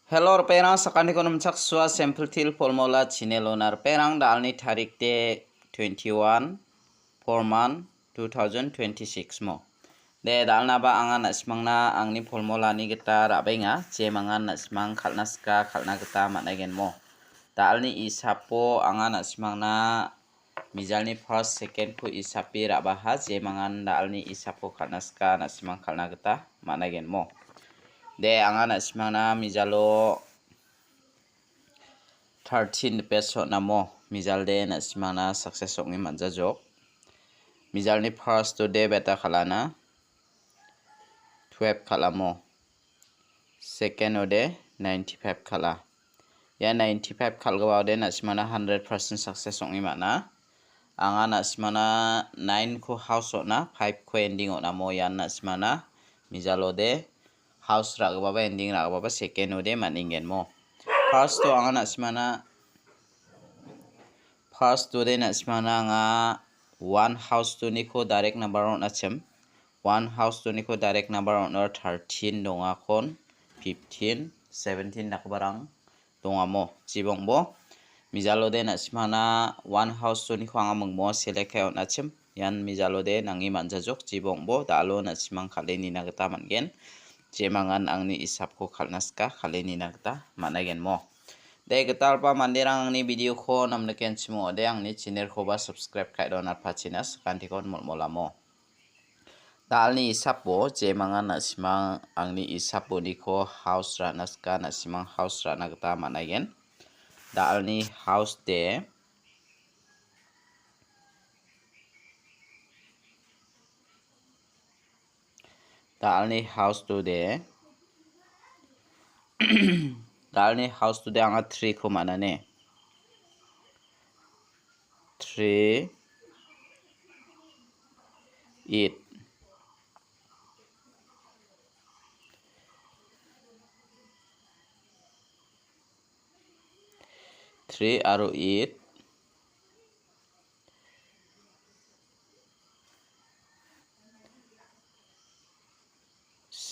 Hello perang sakani konum chaksua sample til formula chinelonar perang dalni tarik de 21 forman 2026 mo de dalna ba angan asmangna angni formula ni geta rabenga je mangan asmang khalnaska khalna geta managen mo dalni isapo angan asmangna mijalni first second ko isapi rabaha je mangan dalni isapo khalnaska asmang khalna geta managen mo de angan asmangna mijalo 13 peso namo mijal de asmangna success okni manjajok mijalni first to de beta khalana 12 khalamo second ode 95 khala ya 95 khalgawa de asmangna 100% success okni mana angan asmangna 9 ko house ona 5 ko ending ona mo yan asmangna mijalo de house ragaba ending ragaba second ode maningen mo first to angan asmangna first to de asmangna nga one house to ni ko direct number on achem one house to ni ko direct number on 13 donga kon 15 17 nakbarang donga mo jibong bo mijalo de asmangna one house to ni ko anga mungmo select on achem yan mijalo de nangi manjajok jibong bo dalo asmang khaleni nagata mangen jemangan angni isap ko khalnaska khaleni nagata managen mo de getalpa mandirang angni video ko namne kenchimo de angni channel ko ba subscribe khaidon arpachinas kantikon molmolamo dalni isapo jemangan asmang angni isapo ni ko house ranaska nasimang house ranagata managen dalni house de dalni house to de dalni house to de anga 3 ko manane 3 8 3 aro 8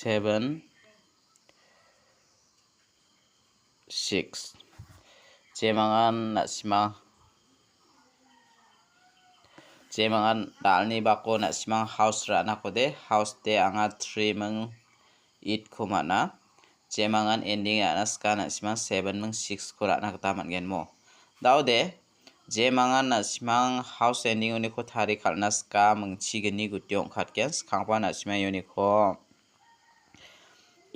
7 6 jemangan dalni bako nasimang house rana ko de house de anga 3 meng 8 ko mana jemangan ending anaska nasimang 7 meng 6 ko rana kata mangen mo daw de jemangan nasimang house ending uni ko thari khalnaska mengchi geni gutyong khatken khangpa nasimang uni ko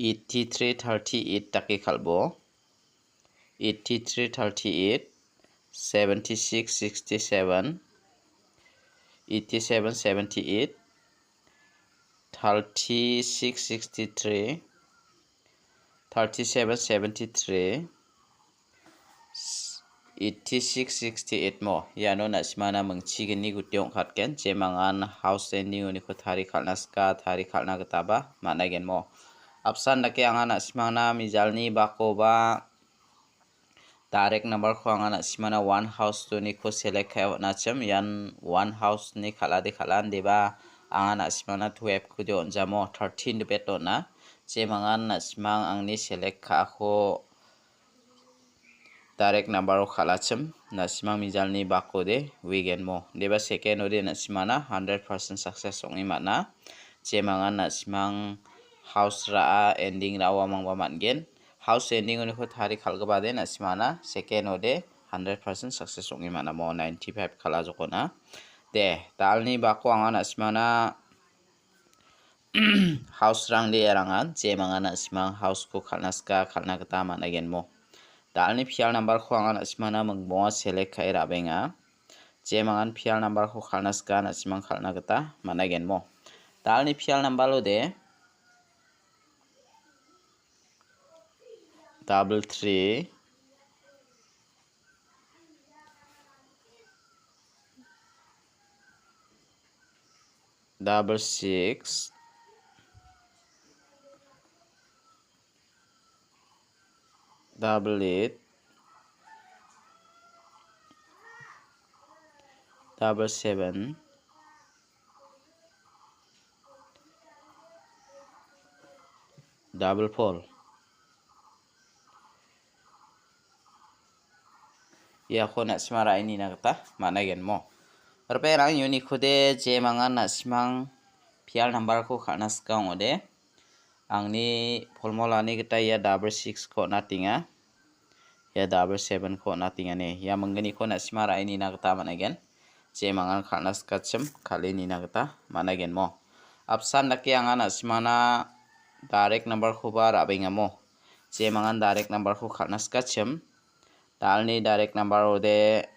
83 38 taki khalbo 83 38 76 67 87 78 36 63 37 73 86 68 mo yano nasimana mengchi geni gutyong khatken jemangan house ending uni ko thari khalnaska thari khalna gataba managen mo apsan dake anga nasimana mijalni bako ba direct number ko anga nasimana one house to ni ko select khayo nachem yan one house ni khala de khalan deba anga nasimana 12 ko de onjamo 13 de betona jemangan nasimang angni select kha ko direct number ko khalachem nasimang mijalni bako de wigen mo deba second ode nasimana 100% success ongi mana jemangan nasimang house ra ending rawa mangba mangen house ending uni ko thari khalgaba de nasimana second ode 100% success ongi mana mo 95 khala jokona de dalni bako anga nasimana house rang de erangan jemangan nasimang house ko khalnaska khalna gata managen mo dalni phial number ko anga nasimana mungmo select khai rabenga jemangan phial number ko khalnaska nasimang khalna gata managen mo dalni phial number lo de 3 6 8 7 4 ya ko na simara ini na kata mana gen mo perperang unique de je mangan na simang pial number ko khanas ka ode angni formula ni kita ya double 6 ko natinga ya double 7 ko natinga ne ya mangani ko na simara ini na kata mana gen je mangan khanas ka chem khali ni na kata mana gen mo apsan daki anga na simana direct number ko ba rabinga mo je mangan direct number ko khanas ka chem dalni direct number ode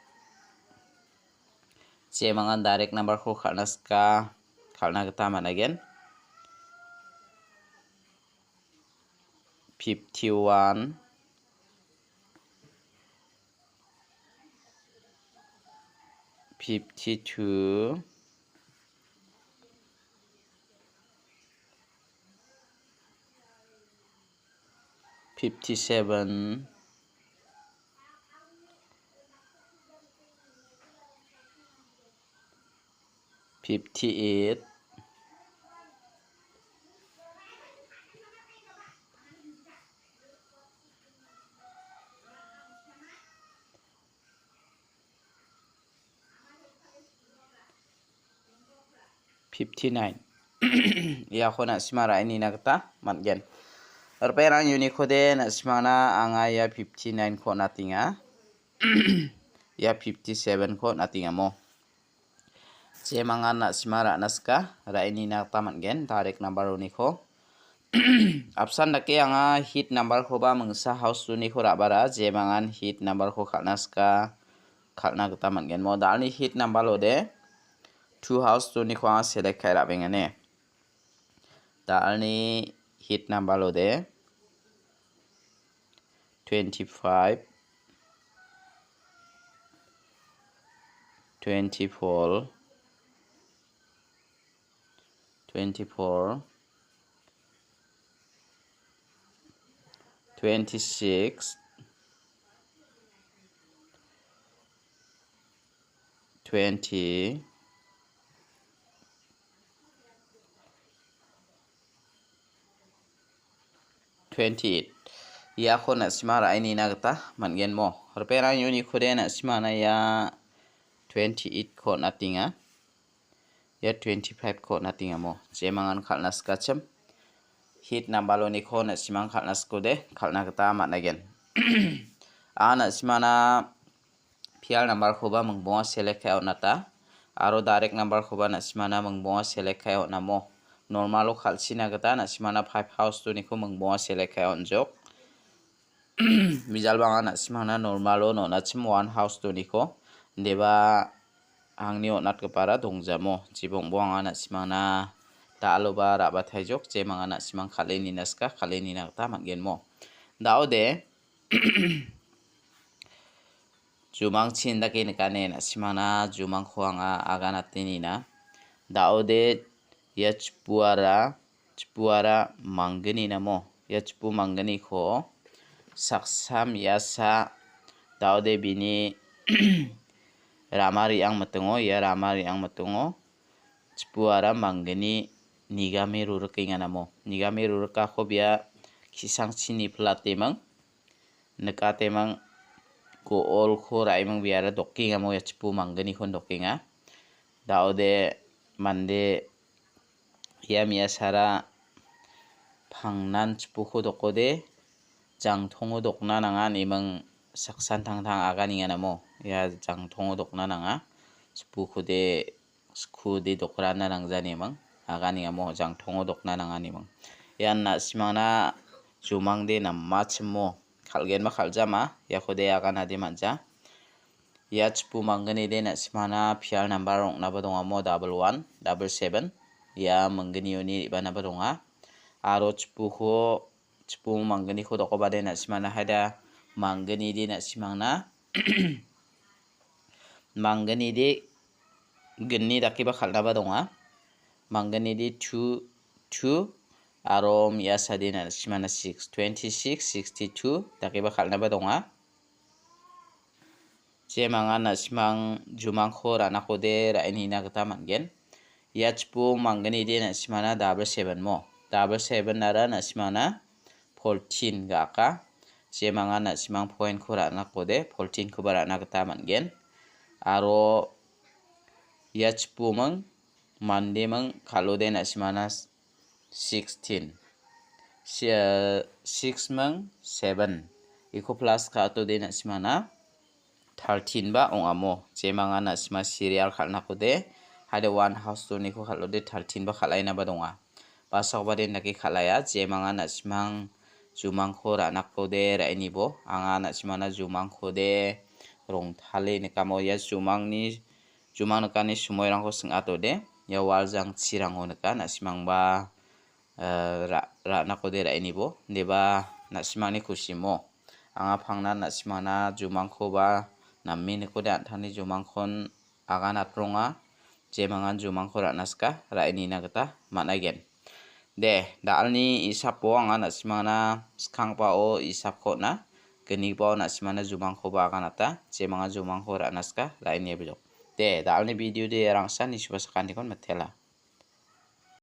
je mangan direct number ko khanas ka khalna kata mana gen 51 52 57 58 59 ya ko na simara ini na kata man gen perperang unique de na simana anga ya 59 ko natinga ya 57 ko natinga mo je mangan na simara naska ra ini na kata man gen direct number ni ko apsan dake anga hit number ko ba mangsa house ni ko rabara je mangan hit number ko khanaska khalna kata man gen mo dalni hit number ode 2 house to ni ko select kai rabinga ne dalni hit number ode 25 24 26 20 28 ya ko na simara ini na kata man gen mo perperang unique de na simana ya 28 ko natinga ya 25 ko natinga mo je mangan khalna skachem hit number lo ni ko na simang khalna skode khalna kata man gen ana simana pial number ko ba mangbo select kai onata aro direct number ko ba na simana mangbo select kai ona mo normal lo khalsina kata na simana 5 house to ni ko mangbo select kai on jok misal banga na simana normal lo no na chim 1 house to ni ko deba angni onat kepara dongjamo jibong bonga na simana taloba raba thaijok je manga na simang khaleni naska khaleni na ta mangen mo daode jumang chinda ke nikane na simana jumang khuanga agana tinina daode yachpuara mangani namo yachpu mangani ko saksam yasa daode bini ramari ang matungo ya ramari ang matungo chpuara mangani nigami rurukinga namo nigami rurka ko bia kisang chini platemang nekatemang ko ol ko raimang biara dokkinga mo ya chpu mangani kon dokkinga daode mande ya miasara phangnan chpu ko dokode jangthongo dokna nanga nimang saksan thang agani namo ya jangthongo dokna nanga chpu khude skhude dokrana nangjani mang agani mo jangthongo dokna nanga nimang yan na simana jumangde na machmo khalgen ma khaljama ya khude agana de manja ya chpu mangani de na simana pial number rong na badonga mo 11 77 ya mangani oni bana badonga aro chpu mangani ko doko bade na simana hada mangani de na simangna mangani de gni dakiba khalna badonga mangani de 2 aro miasa de na simana 6 26 62 dakiba khalna badonga je manga na simang jumang kho rana ko de raini na kata mangen ya chpu mangani de na simana double 7 mo double 7 nara na simana 14 gaka 제망아 나시망 point 코라나 코데 폴틴 코바라나 그타 만겐 아로 야치푸멍 만데멍 칼로데 나시마나 16 6멍 7 이코 플러스 카토데 나시마나 13 ba ongamo 제망아 나시마 시리얼 칼나 코데 하데 원 하우스 토니코 칼로데 13 ba 칼라이나 바동아 바사바데 나키 칼라야 제망아 나시망 jumangko ranakode rainibo anga nasimana jumangkode rongthale nikamo ya jumang nikani sumoirangko singatode ya waljang chirango nika nasimangba ranakode rainibo deba nasimangni kusimo anga phangna nasimana jumangko ba nammi nikode anthani jumangkon aga natronga jemangan jumangko ranaska rainina gita managen de dalni isapo anga nasimana skangpao isapko na genigpao nasimana jumangko ba ganata jemanga jumangko ranaska lainnya bijok de dalni video de rangsan isubasakandikon matela